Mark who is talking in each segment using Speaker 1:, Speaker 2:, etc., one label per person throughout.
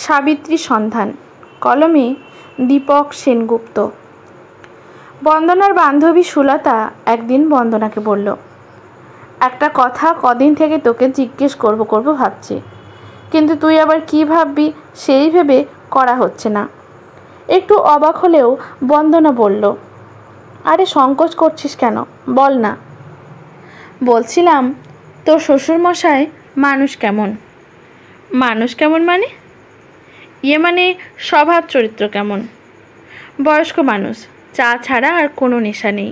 Speaker 1: সাবিত্রী সন্ধান, কলমে দীপক সেনগুপ্ত। বন্দনার বান্ধবী সুলতা একদিন বন্দনাকে বলল, একটা কথা কদিন থেকে তোকে জিজ্ঞেস করব ভাবছি, কিন্তু তুই আবার কি ভাববি সেই ভেবে করা হচ্ছে না। একটু অবাক হলেও বন্দনা বলল, আরে সংকোচ করছিস কেন, বল না। বলছিলাম, তোর শ্বশুরমশাই মানুষ কেমন? মানুষ কেমন মানে? মানে স্বভাব চরিত্র কেমন? বয়স্ক মানুষ, চা ছাড়া আর কোনো নেশা নেই।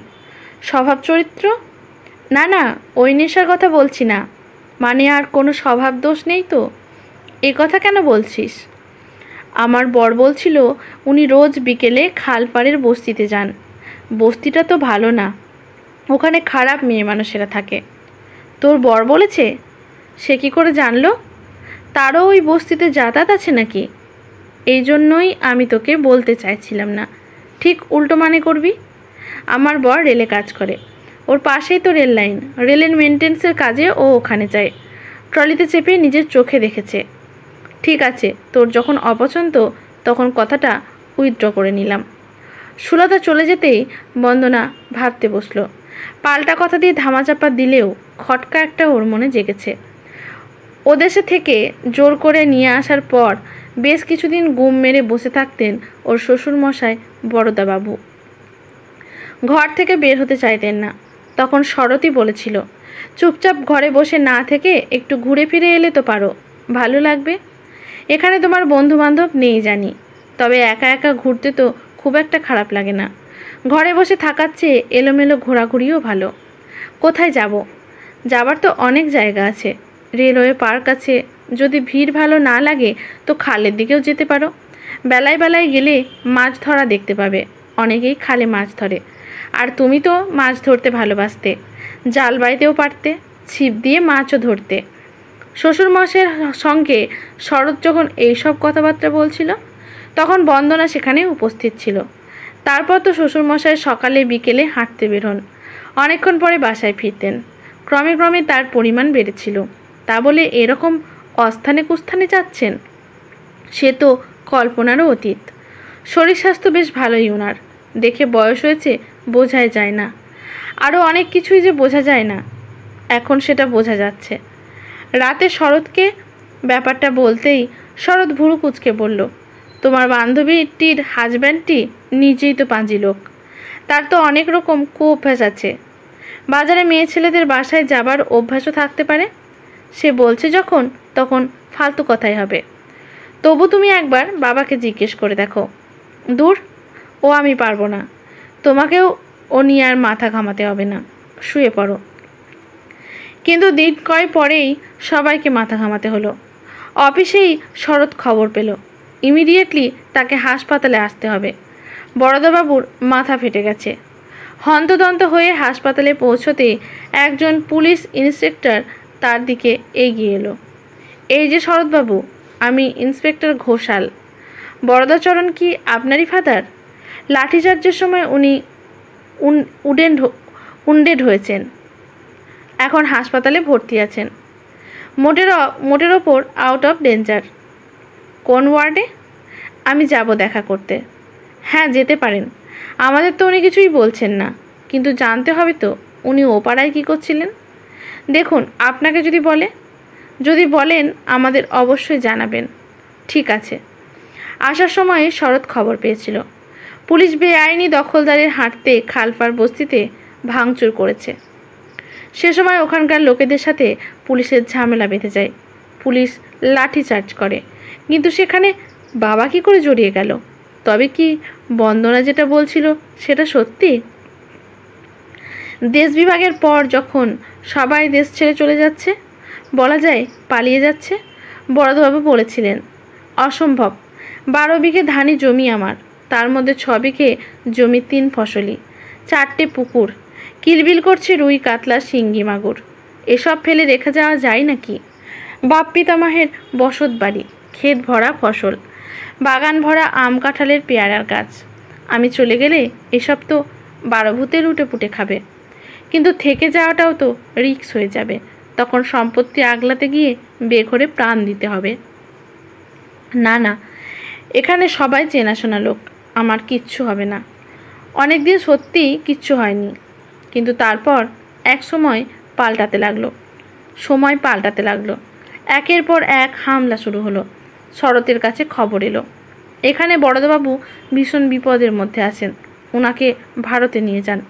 Speaker 1: স্বভাব চরিত্র? না না, ওই নেশার কথা বলছি না, মানে আর কোনো স্বভাব দোষ নেই তো? এ কথা কেন বলছিস? আমার বর বলছিল উনি রোজ বিকেলে খালপাড়ের বস্তিতে যান। বস্তিটা তো ভালো না, ওখানে খারাপ মেয়ে মানুষেরা থাকে। তোর বর বলেছে? সে কি করে জানলো? তারও ওই বস্তিতে যাতায়াত আছে নাকি? এই জন্যই আমি তোকে বলতে চাইছিলাম না, ঠিক উল্টো মানে করবি। আমার বর রেলে কাজ করে, ওর পাশেই তো রেল লাইন, রেলের মেনটেন্সের কাজে ও ওখানে যায়। ট্রলিতে চেপে নিজের চোখে দেখেছে। ঠিক আছে, তোর যখন অপছন্দ তখন কথাটা উইথড্র করে নিলাম। সুলতা চলে যেতেই বন্দনা ভাবতে বসল। পাল্টা কথা দিয়ে ধামাচাপা দিলেও খটকা একটা ওর মনে জেগেছে। ও দেশে থেকে জোর করে নিয়ে আসার পর বেশ কিছুদিন গুম মেরে বসে থাকতেন ওর শ্বশুরমশাই বরদাবাবু। ঘর থেকে বের হতে চাইতেন না। তখন শরৎই বলেছিল, চুপচাপ ঘরে বসে না থেকে একটু ঘুরে ফিরে এলে তো পারো, ভালো লাগবে। এখানে তোমার বন্ধুবান্ধব নেই জানি, তবে একা একা ঘুরতে তো খুব একটা খারাপ লাগে না। ঘরে বসে থাকার চেয়ে এলোমেলো ঘোরাঘুরিও ভালো। কোথায় যাব? যাবার তো অনেক জায়গা আছে। রেলওয়ে পার্ক আছে, যদি ভিড় ভালো না লাগে তো খালের দিকেও যেতে পারো। বেলায় বেলায় গেলে মাছ ধরা দেখতে পাবে, অনেকেই খালে মাছ ধরে। আর তুমি তো মাছ ধরতে ভালোবাসতে, জাল বাইতেও পারতে, ছিপ দিয়ে মাছও ধরতে। শ্বশুরমশাইয়ের সঙ্গে শরৎ যখন এইসব কথাবার্তা বলছিল তখন বন্দনা সেখানে উপস্থিত ছিল। তারপর তো শ্বশুরমশাই সকালে বিকেলে হাঁটতে বেরোন, অনেকক্ষণ পরে বাসায় ফিরতেন। ক্রমে ক্রমে তার পরিমাণ বেড়েছিল। তা বলে এরকম অস্থানে কুস্থানে যাচ্ছেন, সে তো কল্পনারও অতীত। শরীর স্বাস্থ্য বেশ ভালোই ওনার, দেখে বয়স হয়েছে বোঝাই যায় না। আরও অনেক কিছুই যে বোঝা যায় না, এখন সেটা বোঝা যাচ্ছে। রাতে শরৎকে ব্যাপারটা বলতেই শরৎ ভুরু কুঁচকে বলল, তোমার বান্ধবীটির হাজব্যান্ডটি নিজেই তো পাঁজি লোক, তার তো অনেক রকম কুঅভ্যাস আছে। বাজারে মেয়ে ছেলেদের বাসায় যাবার অভ্যাসও থাকতে পারে। সে বলছে যখন তখন ফালতু কথাই হবে। তবু তুমি একবার বাবাকে জিজ্ঞেস করে দেখো। দূর, ও আমি পারবো না, তোমাকেও ও নিয়ে আর মাথা ঘামাতে হবে না, শুয়ে পড়ো। কিন্তু দিন কয় পরেই সবাইকে মাথা ঘামাতে হলো। অফিসেই শরৎ খবর পেল, ইমিডিয়েটলি তাকে হাসপাতালে আসতে হবে। বরদাবাবুর মাথা ফেটে গেছে। হন্তদন্ত হয়ে হাসপাতালে পৌঁছতে একজন পুলিশ ইন্সপেক্টর তার দিকে এগিয়ে এলো। এই যে শরৎবাবু, আমি ইন্সপেক্টর ঘোষাল। বরদাচরণ কি আপনারই ফাদার? লাঠিচার্জের সময় উনি উন্ডেড হয়েছেন, এখন হাসপাতালে ভর্তি আছেন, মোটের ওপর আউট অফ ডেঞ্জার। কোন ওয়ার্ডে? আমি যাব দেখা করতে। হ্যাঁ, যেতে পারেন। আমাদের তো উনি কিছুই বলছেন না, কিন্তু জানতে হবে তো উনি ও পাড়ায় কী করছিলেন। দেখুন, আপনাকে যদি বলেন আমাদের অবশ্যই জানাবেন। ঠিক আছে। আসার সময় শরৎ খবর পেয়েছিল পুলিশ বেআইনি দখলদারের হাঁটতে খালপাড় বস্তিতে ভাঙচুর করেছে। সে সময় ওখানকার লোকেদের সাথে পুলিশের ঝামেলা বেঁধে যায়, পুলিশ লাঠি চার্জ করে। কিন্তু সেখানে বাবা কি করে জড়িয়ে গেল? তবে কি বন্দনা যেটা বলছিল সেটা সত্যি? দেশ বিভাগের পর যখন সবাই দেশ ছেড়ে চলে যাচ্ছে, বলা যায় পালিয়ে যাচ্ছে, বরদাবাবু বলেছিলেন অসম্ভব। 12 বিঘে ধানি জমি আমার, তার মধ্যে 6 বিঘে জমি 3 ফসলি, 4টে পুকুর, কিলবিল করছে রুই কাতলা শিঙ্গি মাগুর। এসব ফেলে রেখে যাওয়া যায় নাকি? বাপ পিতামহের বসত বাড়ি, ক্ষেত ভরা ফসল, বাগান ভরা আম কাঁঠালের পেয়ারার গাছ। আমি চলে গেলে এসব তো 12 ভূতে লুটে পুটে খাবে। কিন্তু থেকে যাওয়াটাও তো রিস্ক হয়ে যাবে, তখন সম্পত্তি আগলাতে গিয়ে বেঘরে প্রাণ দিতে হবে। না না, এখানে সবাই চেনাশোনা লোক, আমার কিচ্ছু হবে না। অনেক দিন সত্যিই কিচ্ছু হয়নি, কিন্তু তারপর সময় পাল্টাতে লাগলো। একের পর এক হামলা শুরু হলো। শরতের কাছে খবর এলো এখানে বড়দাবাবু ভীষণ বিপদের মধ্যে আছেন, ওনাকে ভারতে নিয়ে যান।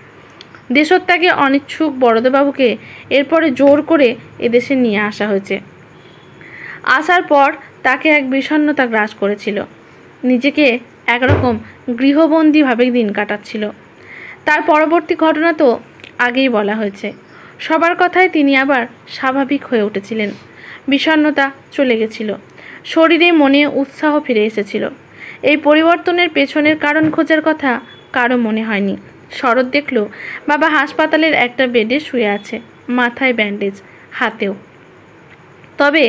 Speaker 1: দেশত্যাগে অনিচ্ছুক বড়দাবাবুকে এরপরে জোর করে এদেশে নিয়ে আসা হয়েছে। আসার পর তাকে এক বিষণ্ণতা গ্রাস করেছিল, নিজেকে একরকম গৃহবন্দীভাবে দিন কাটাচ্ছিল। তার পরবর্তী ঘটনা তো আগেই বলা হয়েছে। সবার কথায় তিনি আবার স্বাভাবিক হয়ে উঠেছিলেন, বিষণ্ণতা চলে গেছিল, শরীরে মনে উৎসাহ ফিরে এসেছিল। এই পরিবর্তনের পেছনের কারণ খোঁজার কথা কারো মনে হয়নি। শরৎ দেখল বাবা হাসপাতালের একটা বেডে শুয়ে আছে, মাথায় ব্যান্ডেজ, হাতেও, তবে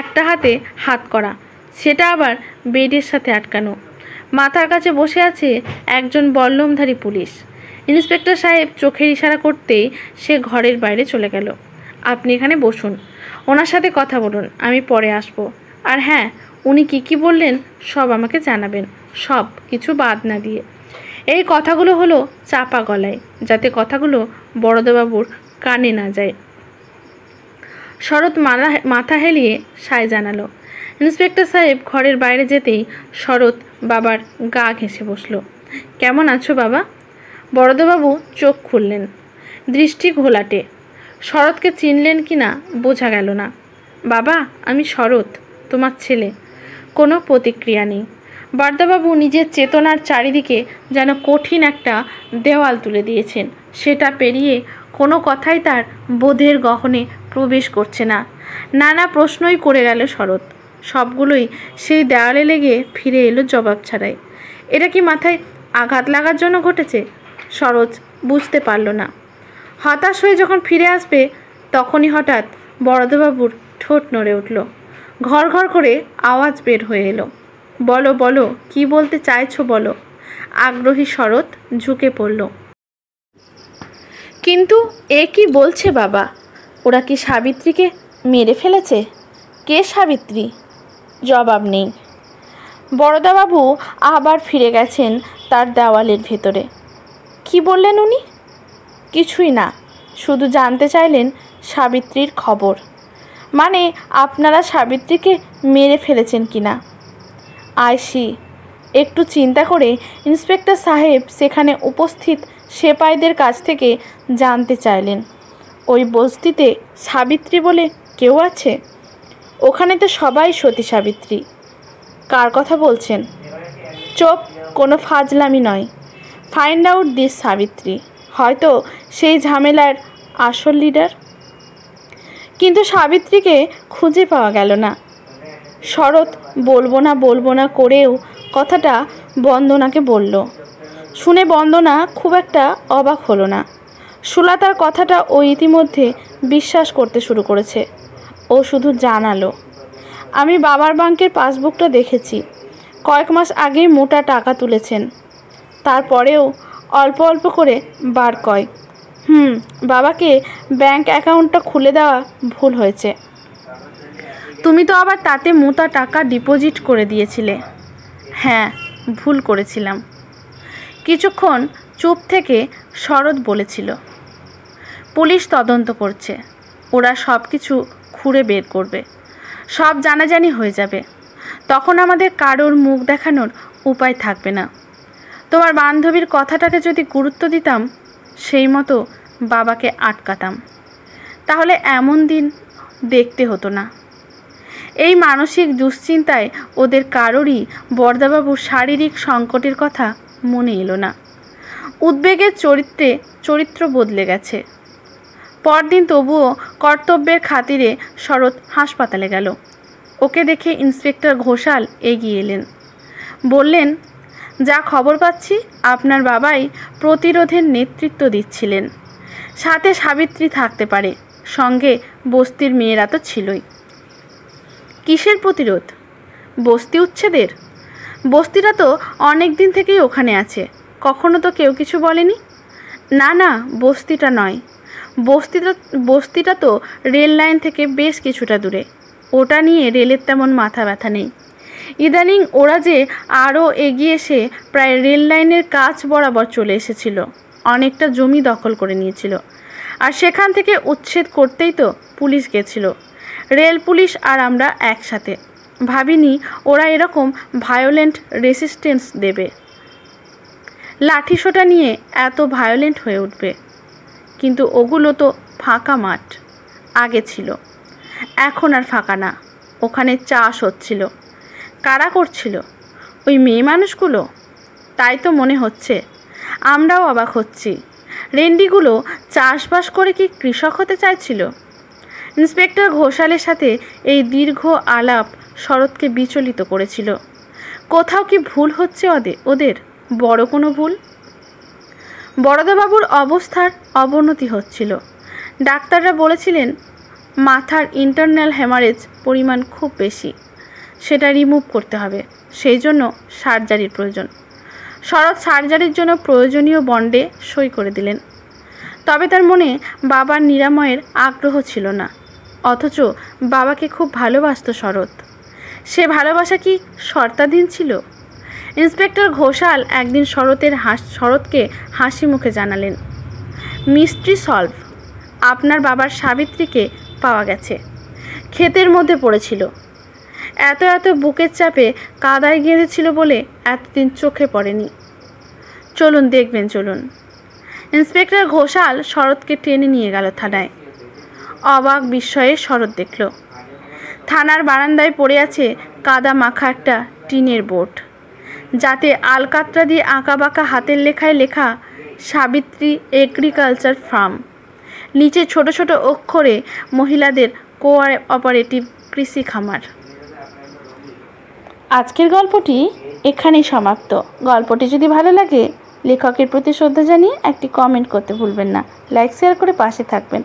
Speaker 1: একটা হাতে হাত করা, সেটা আবার বেডের সাথে আটকানো। মাথার কাছে বসে আছে একজন বল্লমধারী পুলিশ। ইন্সপেক্টর সাহেব চোখের ইশারা করতেই সে ঘরের বাইরে চলে গেল। আপনি এখানে বসুন, ওনার সাথে কথা বলুন, আমি পরে আসব। আর হ্যাঁ, উনি কি বললেন সব আমাকে জানাবেন, সব কিছু বাদ না দিয়ে। এই কথাগুলো হলো চাপা গলায়, যাতে কথাগুলো বড়দাবাবুর কানে না যায়। শরৎ মাথা হেলিয়ে সায় জানালো। ইন্সপেক্টর সাহেব ঘরের বাইরে যেতেই শরৎ বাবার গা ঘেঁষে বসল। কেমন আছো বাবা? বড়দাবাবু চোখ খুললেন, দৃষ্টি ঘোলাটে। শরৎকে চিনলেন কি না বোঝা গেল না। বাবা, আমি শরৎ, তোমার ছেলে। কোনো প্রতিক্রিয়া নেই। বড়দাবাবু নিজের চেতনার চারিদিকে যেন কঠিন একটা দেওয়াল তুলে দিয়েছেন, সেটা পেরিয়ে কোনো কথাই তার বোধের গহনে প্রবেশ করছে না। নানা প্রশ্নই করে গেল শরৎ, সবগুলোই সেই দেওয়ালে লেগে ফিরে এলো জবাব ছাড়াই। এটা কি মাথায় আঘাত লাগার জন্য ঘটেছে? শরৎ বুঝতে পারল না। হতাশ হয়ে যখন ফিরে আসবে তখনই হঠাৎ বড়দাবাবুর ঠোঁট নড়ে উঠল, ঘর ঘর করে আওয়াজ বের হয়ে এলো। বলো বলো, কি বলতে চাইছো বলো। আগ্রহী শরৎ ঝুঁকে পড়ল। কিন্তু এ কি বলছে বাবা? ওরা কি সাবিত্রীকে মেরে ফেলেছে? কে সাবিত্রী? জবাব নেই। বড়দাবাবু আবার ফিরে গেছেন তার দেওয়ালের ভেতরে। কি বললেন উনি? কিছুই না, শুধু জানতে চাইলেন সাবিত্রীর খবর। মানে আপনারা সাবিত্রীকে মেরে ফেলেছেন কি না? আইসি। একটু চিন্তা করে ইন্সপেক্টর সাহেব সেখানে উপস্থিত সেপাইদের কাছ থেকে জানতে চাইলেন, ওই বস্তিতে সাবিত্রী বলে কেউ আছে? ওখানে তো সবাই সতী সাবিত্রী। কার কথা বলছেন? চুপ, কোনো ফাজলামি নয়। ফাইন্ড আউট দিস সাবিত্রী, হয়তো সেই ঝামেলার আসল লিডার। কিন্তু সাবিত্রীকে খুঁজে পাওয়া গেল না। শরৎ বলবো না করেও কথাটা বন্দনাকে বলল। শুনে বন্দনা খুব একটা অবাক হলো না। সুলতার কথাটা ও ইতিমধ্যে বিশ্বাস করতে শুরু করেছে। ও শুধু জানালো, আমি বাবার ব্যাংকের পাসবুকটা দেখেছি, কয়েক মাস আগেই মোটা টাকা তুলেছেন, তারপরেও অল্প অল্প করে বার কয়। বাবাকে ব্যাংক অ্যাকাউন্টটা খুলে দেওয়া ভুল হয়েছে। তুমি তো আবার তাতে মোটা টাকা ডিপোজিট করে দিয়েছিলে। হ্যাঁ, ভুল করেছিলাম। কিছুক্ষণ চুপ থেকে শরৎ বলেছিল, পুলিশ তদন্ত করছে, ওরা সব কিছু খুঁড়ে বের করবে, সব জানাজানি হয়ে যাবে, তখন আমাদের কারোর মুখ দেখানোর উপায় থাকবে না। তোমার বান্ধবীর কথাটাকে যদি গুরুত্ব দিতাম, সেই মতো বাবাকে আটকাতাম, তাহলে এমন দিন দেখতে হতো না। এই মানসিক দুশ্চিন্তায় ওদের কারোরই বড়দাবাবুর শারীরিক সংকটের কথা মনে এলো না। উদ্বেগের চরিত্র বদলে গেছে। পরদিন তবুও কর্তব্যের খাতিরে শরৎ হাসপাতালে গেল। ওকে দেখে ইন্সপেক্টর ঘোষাল এগিয়ে এলেন, বললেন, যা খবর পাচ্ছি আপনার বাবাই প্রতিরোধের নেতৃত্ব দিচ্ছিলেন, সাথে সাবিত্রী থাকতে পারে, সঙ্গে বস্তির মেয়েরা তো ছিলই। কিসের প্রতিরোধ? বস্তি উচ্ছেদের? বস্তিটা তো অনেক দিন থেকেই ওখানে আছে, কখনো তো কেউ কিছু বলেনি। না না, বস্তিটা নয়, বস্তিটা তো রেল লাইন থেকে বেশ কিছুটা দূরে, ওটা নিয়ে রেলের তেমন মাথা ব্যথা নেই। ইদানিং ওরা যে আরও এগিয়ে এসে প্রায় রেল লাইনের কাছ বরাবর চলে এসেছিল, অনেকটা জমি দখল করে নিয়েছিল। আর সেখান থেকে উচ্ছেদ করতেই তো পুলিশ গেছিল। রেল পুলিশ আর আমরা একসাথে। ভাবিনি ওরা এরকম ভায়োলেন্ট রেসিস্টেন্স দেবে, লাঠিসোঁটা নিয়ে এত ভায়োলেন্ট হয়ে উঠবে। কিন্তু ওগুলো তো ফাঁকা মাঠ আগে ছিল, এখন আর ফাঁকা না। ওখানে চাষ হচ্ছিল। কারা করছিল? ওই মেয়ে মানুষগুলো। তাই তো মনে হচ্ছে। আমরাও অবাক হচ্ছি। রেন্ডিগুলো চাষবাস করে কি কৃষক হতে চাইছিল? ইন্সপেক্টর ঘোষালের সাথে এই দীর্ঘ আলাপ শরৎকে বিচলিত করেছিল। কোথাও কি ভুল হচ্ছে ওদের? বড় কোনো ভুল? বরদাবাবুর অবস্থার অবনতি হচ্ছিল। ডাক্তাররা বলেছিলেন মাথার ইন্টারনাল হ্যামারেজ পরিমাণ খুব বেশি, সেটা রিমুভ করতে হবে। সেই জন্য সার্জারির প্রয়োজন। শরৎ সার্জারির জন্য প্রয়োজনীয় বন্ডে সই করে দিলেন। তবে তার মনে বাবার নিরাময়ের আগ্রহ ছিল না। অথচ বাবাকে খুব ভালোবাসত শরৎ। সে ভালোবাসা কি শর্তাধীন ছিল? ইন্সপেক্টর ঘোষাল একদিন শরৎকে হাসি মুখে জানালেন, মিস্ট্রি সলভ। আপনার বাবার সাবিত্রীকে পাওয়া গেছে। ক্ষেতের মধ্যে পড়েছিল। এত বুকের চাপে কাদায় গেঁথেছিল বলে এতদিন চোখে পড়েনি। চলুন দেখবেন, চলুন। ইন্সপেক্টর ঘোষাল শরৎকে টেনে নিয়ে গেল থানায়। অবাক বিস্ময়ে শরৎ দেখল থানার বারান্দায় পড়ে আছে কাদা মাখা একটা টিনের বোর্ড, যাতে আলকাতরা দিয়ে আঁকাবাঁকা হাতের লেখায় লেখা সাবিত্রী এগ্রিকালচার ফার্ম। নিচে ছোট ছোট অক্ষরে মহিলাদের কোঅপারেটিভ কৃষি খামার। আজকের গল্পটি এখানেই সমাপ্ত। গল্পটি যদি ভালো লাগে লেখকের প্রতি শ্রদ্ধা জানিয়ে একটি কমেন্ট করতে ভুলবেন না। লাইক শেয়ার করে পাশে থাকবেন।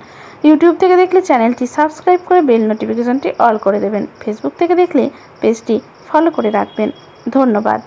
Speaker 1: ইউটিউব থেকে দেখলে চ্যানেলটি সাবস্ক্রাইব করে বেল নোটিফিকেশনটি অল করে দেবেন। ফেসবুক থেকে দেখলে পেজটি ফলো করে রাখবেন। ধন্যবাদ।